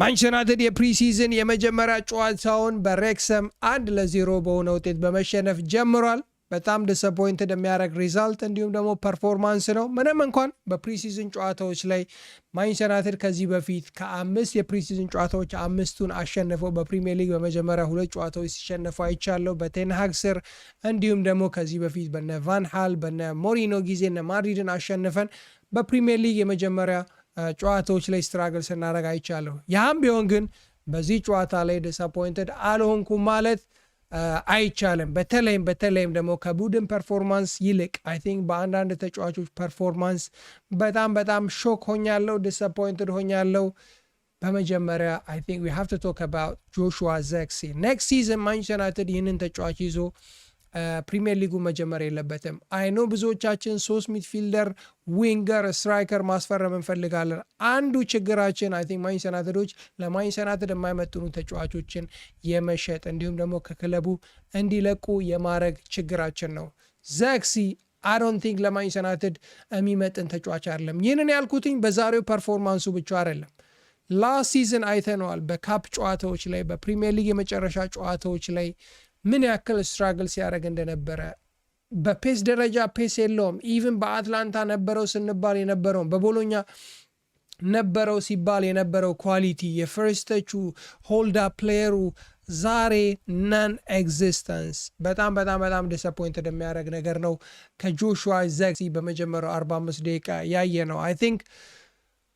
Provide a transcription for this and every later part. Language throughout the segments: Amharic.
ማንቸስተር ዩናይትድ የፕሪሲዝን የመጀመሪያ ጨዋታውን በሬክሰም 1-0 በሆነ ውጤት በመሸነፍ ጀምሯል። በጣም ዲስአፖይንትድ የሚያደርግ ሪዛልት እንዲሁም ደግሞ ፐርፎርማንስ ነው። ምንም እንኳን በፕሪሲዝን ጨዋታዎች ላይ ማንቸስተር ዩናይትድ ከዚህ በፊት ከ5 የፕሪሲዝን ጨዋታዎች 5ቱን አሸንፈው በፕሪሚየር ሊግ በመጀመሪያ 2 ጨዋታዎች ሲሸነፉ አይቻለው በቴንሃግ ስር። እንዲሁም ደግሞ ከዚህ በፊት በነ ቫን ሃል በነ ሞሪኖ ጊዜ እነ ማድሪድን አሸንፈን በፕሪሚየር ሊግ የመጀመሪያ ጨዋታዎች ላይ ስትራግል ስናደርግ አይቻለሁ። ያም ቢሆን ግን በዚህ ጨዋታ ላይ ዲስአፖይንትድ አልሆንኩም ማለት አይቻልም። በተለይም ደግሞ ከቡድን ፐርፎርማንስ ይልቅ አይ ቲንክ በአንዳንድ ተጫዋቾች ፐርፎርማንስ በጣም ሾክ ሆኛለሁ፣ ዲስአፖይንትድ ሆኛለሁ። በመጀመሪያ አይ ቲንክ ዊ ሃቭ ቱ ቶክ አባውት ጆሹዋ ዘርክሲ። ኔክስት ሲዝን ማንቸስተር ዩናይትድ ይህንን ተጫዋች ይዞ ፕሪሚየር ሊጉ መጀመር የለበትም። አይኖ ብዙዎቻችን 3 ሚድፊልደር፣ ዊንገር፣ ስትራይከር ማስፈረም እንፈልጋለን። አንዱ ችግራችን አይ ቲንክ ማንቸስተር ዩናይትዶች ለማንቸስተር ዩናይትድ የማይመጥኑ ተጫዋቾችን የመሸጥ እንዲሁም ደግሞ ከክለቡ እንዲለቁ የማድረግ ችግራችን ነው። ዘርክሲ አይ ዶንት ቲንክ ለማንቸስተር ዩናይትድ የሚመጥን ተጫዋች አይደለም። ይህንን ያልኩትኝ በዛሬው ፐርፎርማንሱ ብቻ አይደለም። ላስት ሲዝን አይተነዋል። በካፕ ጨዋታዎች ላይ በፕሪሚየር ሊግ የመጨረሻ ጨዋታዎች ላይ ምን ያክል ስትራግል ሲያደርግ እንደነበረ። በፔስ ደረጃ ፔስ የለውም። ኢቭን በአትላንታ ነበረው ስንባል የነበረው በቦሎኛ ነበረው ሲባል የነበረው ኳሊቲ የፈርስቶቹ ሆልድ አፕ ፕሌየሩ ዛሬ ነን ኤግዚስተንስ። በጣም ዲስአፖይንትድ የሚያደርግ ነገር ነው። ከጆሹዋ ዘርክሲ በመጀመሪያው 45 ደቂቃ ያየ ነው። አይ ቲንክ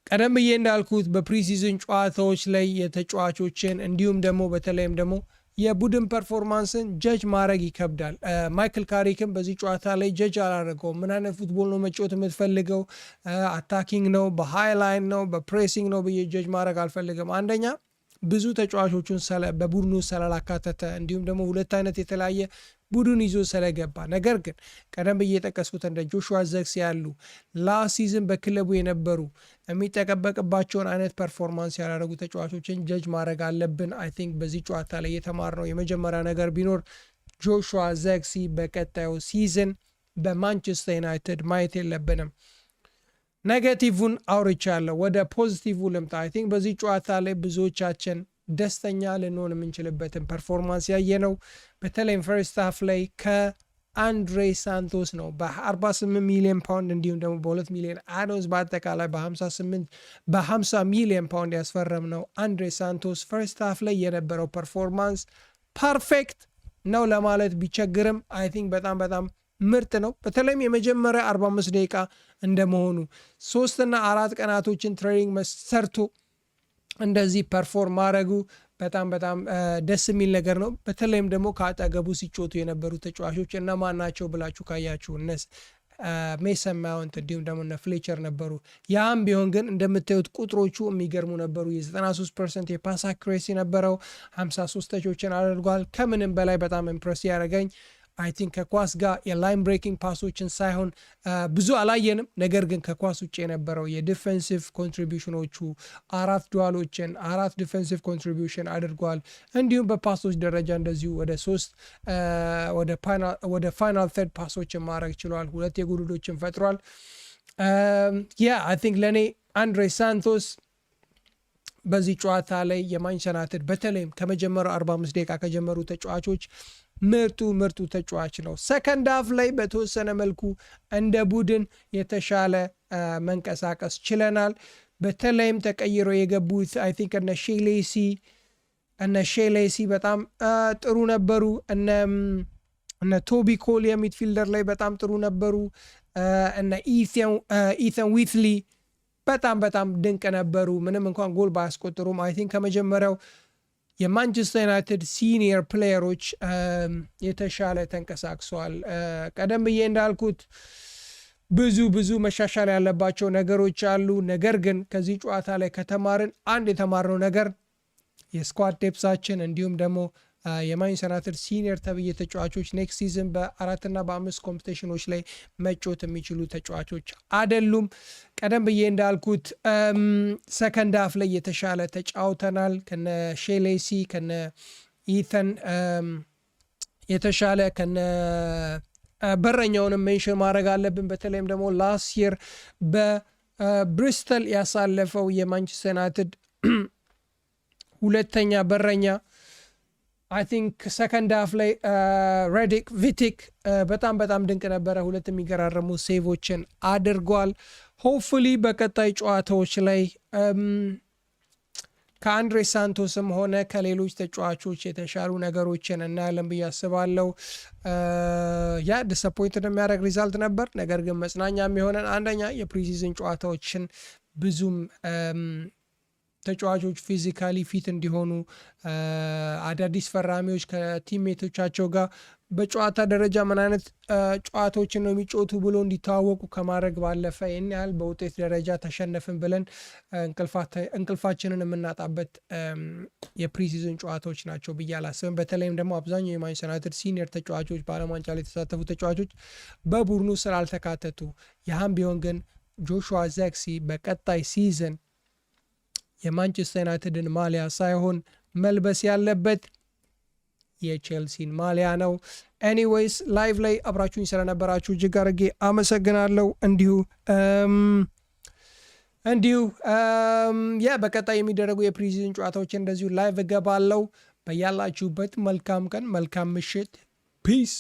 ቀደም ብዬ እንዳልኩት በፕሪሲዝን ጨዋታዎች ላይ የተጫዋቾችን እንዲሁም ደግሞ በተለይም ደግሞ የቡድን ፐርፎርማንስን ጀጅ ማድረግ ይከብዳል። ማይክል ካሪክም በዚህ ጨዋታ ላይ ጀጅ አላደረገውም። ምን አይነት ፉትቦል ነው መጫወት የምትፈልገው? አታኪንግ ነው፣ በሃይላይን ነው፣ በፕሬሲንግ ነው ብዬ ጀጅ ማድረግ አልፈልግም። አንደኛ ብዙ ተጫዋቾቹን በቡድኑ ስላላካተተ እንዲሁም ደግሞ 2 አይነት የተለያየ ቡድን ይዞ ስለገባ። ነገር ግን ቀደም ብዬ የጠቀስኩት እንደ ጆሹዋ ዘርክሲ ያሉ ላስት ሲዝን በክለቡ የነበሩ የሚጠበቅባቸውን አይነት ፐርፎርማንስ ያላደረጉ ተጫዋቾችን ጀጅ ማድረግ አለብን። አይ ቲንክ በዚህ ጨዋታ ላይ የተማርነው የመጀመሪያ ነገር ቢኖር ጆሹዋ ዘርክሲ በቀጣዩ ሲዝን በማንቸስተር ዩናይትድ ማየት የለብንም። ኔጋቲቭን አውርቻለሁ፣ ወደ ፖዚቲቭ ልምጣ። አይ ቲንክ በዚህ ጨዋታ ላይ ብዙዎቻችን ደስተኛ ልንሆን የምንችልበትን ፐርፎርማንስ ያየ ነው። በተለይም ፈርስት ሃፍ ላይ ከአንድሬ ሳንቶስ ነው በ48 ሚሊዮን ፓውንድ እንዲሁም ደግሞ በ2 ሚሊዮን አዶንስ በአጠቃላይ በ50 ሚሊዮን ፓውንድ ያስፈረም ነው አንድሬ ሳንቶስ። ፈርስት ሃፍ ላይ የነበረው ፐርፎርማንስ ፐርፌክት ነው ለማለት ቢቸግርም አይ ቲንክ በጣም ምርጥ ነው። በተለይም የመጀመሪያ 45 ደቂቃ እንደመሆኑ 3 እና 4 ቀናቶችን ትሬኒንግ ሰርቶ እንደዚህ ፐርፎርም ማድረጉ በጣም ደስ የሚል ነገር ነው። በተለይም ደግሞ ከአጠገቡ ሲጮቱ የነበሩ ተጫዋቾች እነማን ናቸው ብላችሁ ካያችሁ ሜሰን ማውንት እንዲሁም ደግሞ እነ ፍሌቸር ነበሩ። ያም ቢሆን ግን እንደምታዩት ቁጥሮቹ የሚገርሙ ነበሩ። የ93% የፓስ አኩሬሲ ነበረው። 53 ተቾችን አድርጓል። ከምንም በላይ በጣም ኢምፕረስ ያደረገኝ አይ ቲንክ ከኳስ ጋር የላይን ብሬኪንግ ፓሶችን ሳይሆን ብዙ አላየንም። ነገር ግን ከኳስ ውጭ የነበረው የዲፌንሲቭ ኮንትሪቢሽኖቹ 4 ዱዋሎችን 4 ዲፌንሲቭ ኮንትሪቢሽን አድርጓል። እንዲሁም በፓሶች ደረጃ እንደዚሁ ወደ 3 ወደ ፋይናል ተርድ ፓሶችን ማድረግ ችሏል። 2 የጉድሎችን ፈጥሯል። አይ ቲንክ ለእኔ አንድሬ ሳንቶስ በዚህ ጨዋታ ላይ የማንቸስተር ዩናይትድ በተለይም ከመጀመሪያው 45 ደቂቃ ከጀመሩ ተጫዋቾች ምርጡ ተጫዋች ነው። ሰከንድ ሃፍ ላይ በተወሰነ መልኩ እንደ ቡድን የተሻለ መንቀሳቀስ ችለናል። በተለይም ተቀይሮ የገቡት አይ ቲንክ እነ ሼሌሲ በጣም ጥሩ ነበሩ። እነ ቶቢ ኮል የሚድፊልደር ላይ በጣም ጥሩ ነበሩ። እነ ኢተን ዊትሊ በጣም ድንቅ ነበሩ። ምንም እንኳን ጎል ባያስቆጥሩም አይ ቲንክ ከመጀመሪያው የማንቸስተር ዩናይትድ ሲኒየር ፕሌየሮች የተሻለ ተንቀሳቅሰዋል። ቀደም ብዬ እንዳልኩት ብዙ መሻሻል ያለባቸው ነገሮች አሉ። ነገር ግን ከዚህ ጨዋታ ላይ ከተማርን አንድ የተማርነው ነገር የስኳድ ዴፕሳችን እንዲሁም ደግሞ የማንቸስተር ዩናይትድ ሲኒየር ተብዬ ተጫዋቾች ኔክስት ሲዝን በ4 እና በ5 ኮምፒቲሽኖች ላይ መጫወት የሚችሉ ተጫዋቾች አይደሉም። ቀደም ብዬ እንዳልኩት ሰከንድ ሃፍ ላይ የተሻለ ተጫውተናል። ከነ ሼሌሲ ከነ ኢተን የተሻለ ከነ በረኛውንም ሜንሽን ማድረግ አለብን። በተለይም ደግሞ ላስት የር በብሪስተል ያሳለፈው የማንቸስተር ዩናይትድ ሁለተኛ በረኛ አይ ቲንክ ሰከንድ ሃፍ ላይ ሬዲክ ቪቲክ በጣም ድንቅ ነበረ። ሁለት የሚገራረሙ ሴቮችን አድርጓል። ሆፕፉሊ በቀጣይ ጨዋታዎች ላይ ከአንድሬ ሳንቶስም ሆነ ከሌሎች ተጫዋቾች የተሻሉ ነገሮችን እናያለን ብዬ አስባለሁ። ያ ዲስአፖይንትድ የሚያደርግ ሪዛልት ነበር። ነገር ግን መጽናኛ የሚሆነን አንደኛ የፕሪሲዝን ጨዋታዎችን ብዙም ተጫዋቾች ፊዚካሊ ፊት እንዲሆኑ አዳዲስ ፈራሚዎች ከቲምሜቶቻቸው ጋር በጨዋታ ደረጃ ምን አይነት ጨዋታዎችን ነው የሚጫወቱ ብሎ እንዲተዋወቁ ከማድረግ ባለፈ ይህን ያህል በውጤት ደረጃ ተሸነፍን ብለን እንቅልፋችንን የምናጣበት የፕሪሲዝን ጨዋታዎች ናቸው ብዬ አላስብም። በተለይም ደግሞ አብዛኛው የማንቸስተር ዩናይትድ ሲኒየር ተጫዋቾች በዓለም ዋንጫ ላይ የተሳተፉ ተጫዋቾች በቡድኑ ስላልተካተቱ፣ ያህም ቢሆን ግን ጆሹዋ ዘክሲ በቀጣይ ሲዝን የማንቸስተር ዩናይትድን ማሊያ ሳይሆን መልበስ ያለበት የቼልሲን ማሊያ ነው። ኤኒዌይስ ላይቭ ላይ አብራችሁኝ ስለነበራችሁ እጅግ አድርጌ አመሰግናለሁ። እንዲሁ በቀጣይ የሚደረጉ የፕሪሲዝን ጨዋታዎችን እንደዚሁ ላይቭ እገባለሁ። በያላችሁበት መልካም ቀን፣ መልካም ምሽት። ፒስ